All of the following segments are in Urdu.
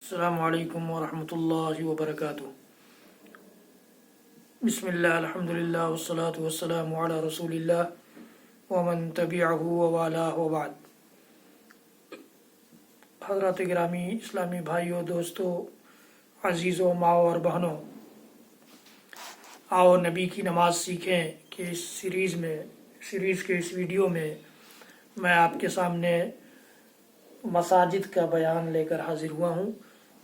السلام علیکم ورحمۃ اللہ وبرکاتہ۔ بسم اللہ الحمد للہ والصلاة والسلام علی رسول اللہ ومن تبعہ ووالہ وبعد۔ حضرات گرامی، اسلامی بھائیوں، دوستوں، عزیزوں، ماؤں اور بہنوں، آؤ نبی کی نماز سیکھیں کہ اس سیریز کے اس ویڈیو میں میں آپ کے سامنے مساجد کا بیان لے کر حاضر ہوا ہوں۔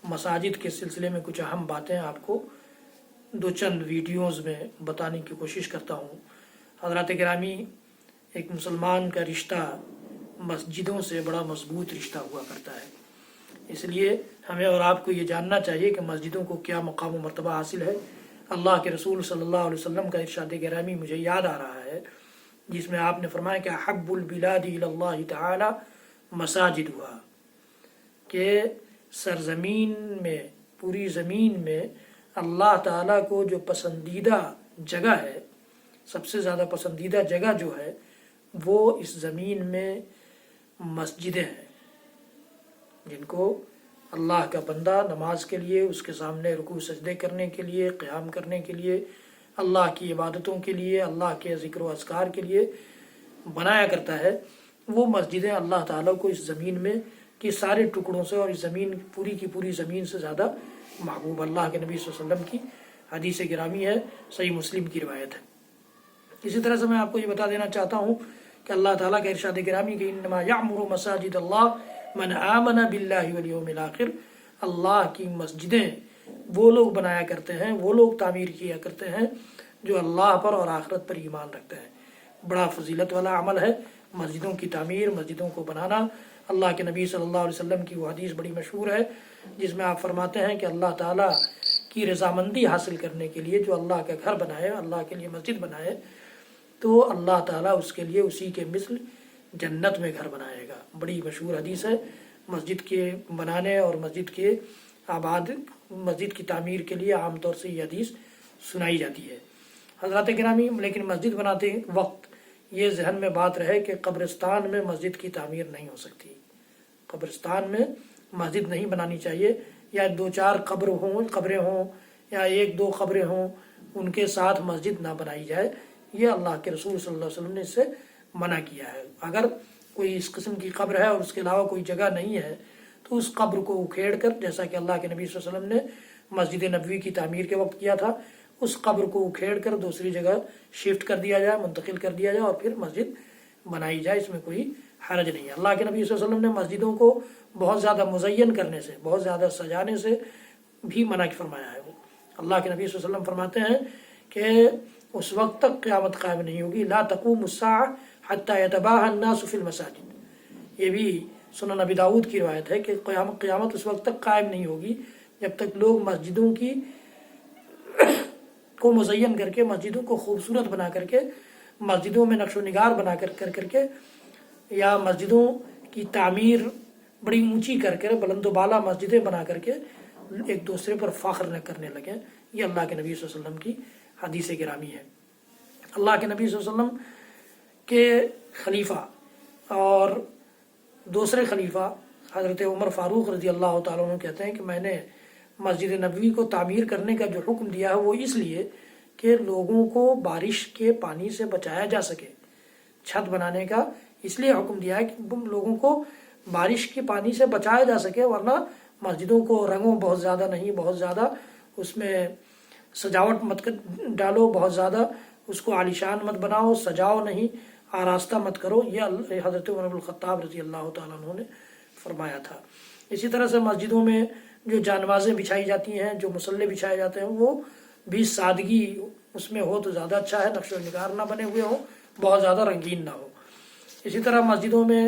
مساجد کے سلسلے میں کچھ اہم باتیں آپ کو دو چند ویڈیوز میں بتانے کی کوشش کرتا ہوں۔ حضرات گرامی، ایک مسلمان کا رشتہ مسجدوں سے بڑا مضبوط رشتہ ہوا کرتا ہے، اس لیے ہمیں اور آپ کو یہ جاننا چاہیے کہ مسجدوں کو کیا مقام و مرتبہ حاصل ہے۔ اللہ کے رسول صلی اللہ علیہ وسلم کا ارشاد گرامی مجھے یاد آ رہا ہے، جس میں آپ نے فرمایا کہ احب البلاد الی اللہ تعالی مساجدها، کہ سرزمین میں، پوری زمین میں اللہ تعالیٰ کو جو پسندیدہ جگہ ہے، سب سے زیادہ پسندیدہ جگہ جو ہے وہ اس زمین میں مسجدیں ہیں، جن کو اللہ کا بندہ نماز کے لیے، اس کے سامنے رکوع سجدے کرنے کے لیے، قیام کرنے کے لیے، اللہ کی عبادتوں کے لیے، اللہ کے ذکر و اذکار کے لیے بنایا کرتا ہے۔ وہ مسجدیں اللہ تعالیٰ کو اس زمین میں کہ سارے ٹکڑوں سے اور اس زمین پوری کی پوری زمین سے زیادہ محبوب۔ اللہ کے نبی صلی اللہ علیہ وسلم کی حدیث گرامی ہے، صحیح مسلم کی روایت ہے۔ اسی طرح سے میں آپ کو یہ بتا دینا چاہتا ہوں کہ اللہ تعالیٰ کا ارشاد گرامی کہ انما یعمر مساجد اللہ من آمن باللہ والیوم الآخر، اللہ کی مسجدیں وہ لوگ بنایا کرتے ہیں، وہ لوگ تعمیر کیا کرتے ہیں جو اللہ پر اور آخرت پر ایمان رکھتے ہیں۔ بڑا فضیلت والا عمل ہے مسجدوں کی تعمیر، مسجدوں کو بنانا۔ اللہ کے نبی صلی اللہ علیہ وسلم کی وہ حدیث بڑی مشہور ہے جس میں آپ فرماتے ہیں کہ اللہ تعالیٰ کی رضامندی حاصل کرنے کے لیے جو اللہ کا گھر بنائے، اللہ کے لیے مسجد بنائے، تو اللہ تعالیٰ اس کے لیے اسی کے مثل جنت میں گھر بنائے گا۔ بڑی مشہور حدیث ہے۔ مسجد کے بنانے اور مسجد کی تعمیر کے لیے عام طور سے یہ حدیث سنائی جاتی ہے۔ حضرات گرامی، لیکن مسجد بناتے وقت یہ ذہن میں بات رہے کہ قبرستان میں مسجد کی تعمیر نہیں ہو سکتی۔ قبرستان میں مسجد نہیں بنانی چاہیے، یا دو چار قبریں ہوں یا ایک دو قبریں ہوں، ان کے ساتھ مسجد نہ بنائی جائے۔ یہ اللہ کے رسول صلی اللہ علیہ وسلم نے اس سے منع کیا ہے۔ اگر کوئی اس قسم کی قبر ہے اور اس کے علاوہ کوئی جگہ نہیں ہے تو اس قبر کو اکھیڑ کر، جیسا کہ اللہ کے نبی صلی اللہ علیہ وسلم نے مسجد نبوی کی تعمیر کے وقت کیا تھا، اس قبر کو اکھیڑ کر دوسری جگہ شفٹ کر دیا جائے، منتقل کر دیا جائے اور پھر مسجد بنائی جائے، اس میں کوئی حرج نہیں ہے۔ اللہ کے نبی صلی اللہ علیہ وسلم نے مسجدوں کو بہت زیادہ مزین کرنے سے، بہت زیادہ سجانے سے بھی منع فرمایا ہے۔ اللہ کے نبی صلی اللہ علیہ وسلم فرماتے ہیں کہ اس وقت تک قیامت قائم نہیں ہوگی، لا تقوم الساعة حتى يتباهى الناس في المساجد۔ یہ بھی سنن ابی داؤد کی روایت ہے کہ قیامت اس وقت تک قائم نہیں ہوگی جب تک لوگ مسجدوں کو مزین کر کے، مسجدوں کو خوبصورت بنا کر کے، مسجدوں میں نقش و نگار بنا کر کے، یا مسجدوں کی تعمیر بڑی اونچی کر کے، بلند و بالا مسجدیں بنا کر کے ایک دوسرے پر فخر نہ کرنے لگیں۔ یہ اللہ کے نبی صلی اللہ علیہ وسلم کی حدیث گرامی ہے۔ اللہ کے نبی صلی اللہ علیہ وسلم کے خلیفہ اور دوسرے خلیفہ حضرت عمر فاروق رضی اللہ تعالیٰ عنہ کہتے ہیں کہ میں نے مسجد نبوی کو تعمیر کرنے کا جو حکم دیا ہے وہ اس لیے کہ لوگوں کو بارش کے پانی سے بچایا جا سکے۔ چھت بنانے کا اس لیے حکم دیا ہے کہ لوگوں کو بارش کے پانی سے بچایا جا سکے، ورنہ مسجدوں کو رنگوں بہت زیادہ نہیں، بہت زیادہ اس میں سجاوٹ مت ڈالو، بہت زیادہ اس کو عالیشان مت بناؤ، سجاؤ نہیں، آراستہ مت کرو۔ یہ حضرت عمر بن الخطاب رضی اللہ تعالیٰ عنہ نے فرمایا تھا۔ اسی طرح سے مسجدوں میں جو جانمازیں بچھائی جاتی ہیں، جو مصلے بچھائے جاتے ہیں، وہ بھی سادگی اس میں ہو تو زیادہ اچھا ہے، نقش و نگار نہ بنے ہوئے ہوں، بہت زیادہ رنگین نہ ہو۔ اسی طرح مسجدوں میں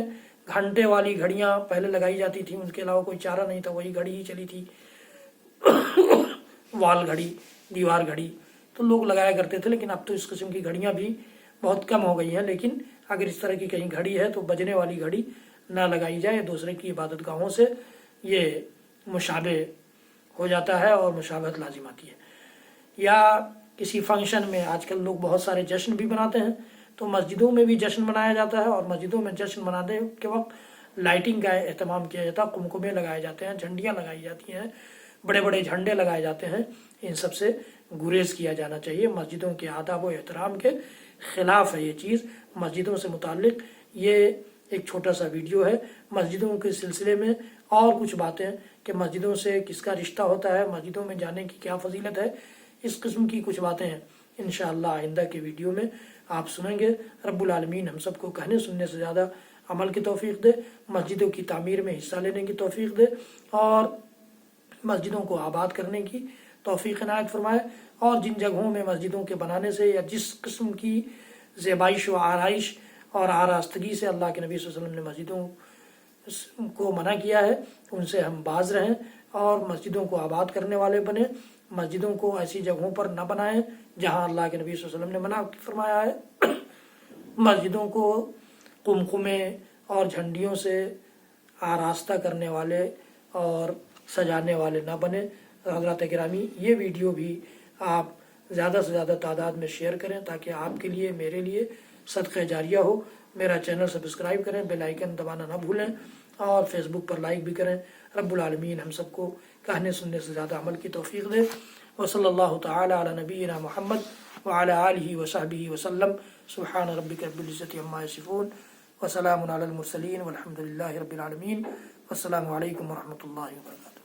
گھنٹے والی گھڑیاں پہلے لگائی جاتی تھیں، ان کے علاوہ کوئی چارہ نہیں تھا، وہی گھڑی ہی چلی تھی، وال گھڑی، دیوار گھڑی تو لوگ لگایا کرتے تھے، لیکن اب تو اس قسم کی گھڑیاں بھی بہت کم ہو گئی ہیں۔ لیکن اگر اس طرح کی کہیں گھڑی ہے تو بجنے والی گھڑی نہ لگائی جائے، دوسرے کی عبادت گاہوں سے یہ مشابہ ہو جاتا ہے اور مشابہت لازم آتی ہے۔ یا کسی فنکشن میں آج کل لوگ بہت سارے جشن بھی مناتے ہیں، تو مسجدوں میں بھی جشن منایا جاتا ہے، اور مسجدوں میں جشن منانے کے وقت لائٹنگ کا اہتمام کیا جاتا ہے، قمقمے لگائے جاتے ہیں، جھنڈیاں لگائی جاتی ہیں، بڑے بڑے جھنڈے لگائے جاتے ہیں، ان سب سے گریز کیا جانا چاہیے۔ مسجدوں کے آداب و احترام کے خلاف ہے یہ چیز۔ مسجدوں سے متعلق یہ ایک چھوٹا سا ویڈیو ہے۔ مسجدوں کے سلسلے میں اور کچھ باتیں کہ مسجدوں سے کس کا رشتہ ہوتا ہے، مسجدوں میں جانے کی کیا فضیلت ہے، اس قسم کی کچھ باتیں ہیں، انشاءاللہ آئندہ کے ویڈیو میں آپ سنیں گے۔ رب العالمین ہم سب کو کہنے سننے سے زیادہ عمل کی توفیق دے، مسجدوں کی تعمیر میں حصہ لینے کی توفیق دے، اور مسجدوں کو آباد کرنے کی توفیق عنایت فرمائے، اور جن جگہوں میں مسجدوں کے بنانے سے یا جس قسم کی زیبائش و آرائش اور آراستگی سے اللہ کے نبی صلی اللہ علیہ وسلم نے مسجدوں کو منع کیا ہے، ان سے ہم باز رہیں اور مسجدوں کو آباد کرنے والے بنیں۔ مسجدوں کو ایسی جگہوں پر نہ بنائیں جہاں اللہ کے نبی صلی اللہ علیہ وسلم نے منع فرمایا ہے۔ مسجدوں کو قمقمے اور جھنڈیوں سے آراستہ کرنے والے اور سجانے والے نہ بنے۔ حضرات گرامی، یہ ویڈیو بھی آپ زیادہ سے زیادہ تعداد میں شیئر کریں تاکہ آپ کے لیے، میرے لیے صدقہ جاریہ ہو۔ میرا چینل سبسکرائب کریں، بیل آئیکن دبانا نہ بھولیں، اور فیس بک پر لائک بھی کریں۔ رب العالمین ہم سب کو کہنے سننے سے زیادہ عمل کی توفیق دے۔ وصلی اللہ تعالی علی نبینا محمد وعلی آلہ وصحبہ وسلم۔ سبحان ربک رب العزۃ عما یصفون وسلام علی المرسلین والحمد للہ رب العالمین۔ والسلام علیکم ورحمۃ اللہ وبرکاتہ۔